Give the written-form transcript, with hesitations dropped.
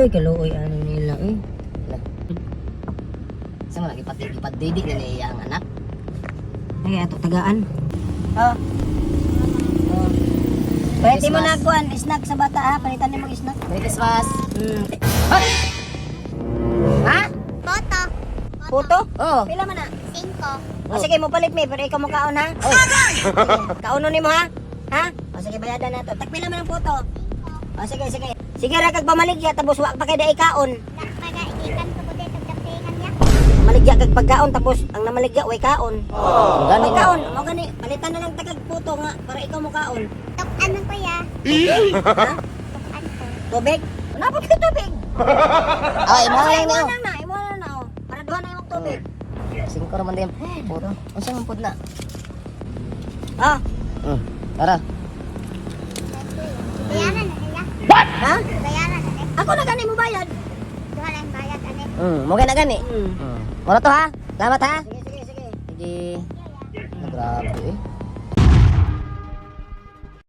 Ay, kaluoy ano nila eh. Sa mga ipad-didik na niya ang anak. Ay, ato tagaan. Oh. Oh. Pwede mo na kuan, snack sa bata ha. Palitan niyo mo snack. Merry Christmas. Ha? Photo. Puto? Oh. Pila man na? 5. O sige mo palit mi, pero ikaw mo kaon ha. Kauno nimo ha? Ha? O sige bayadan na to. Pila man ang puto? O sige, sige. Sige ra kag pamaligya tapos wa pa kay dai kaon. Nagpagaikan ko dito sa pingan niya. Maligya kag pagkaon tapos ang namaligya way kaon. Gani May na. kaon, mo gani. Palitan na lang tagag puto nga para ikaw mo kaon. Tukan ko ya. Ha? Tukan ko. Tubig? Wala pa kay tubig. Ay, mo lang Imo niyo. na, imo na oh. Para duha na imong tubig. Singko raman din. Puro. Unsa man pud na? Ah, Tara. Bayaran na nila. ha? Bayaran na nila. Ako na gani mo bayad. Duha lang bayad ane. Mo na gani. Moro to ha. Salamat ha. Sige, sige, sige. Sige. Grabe eh.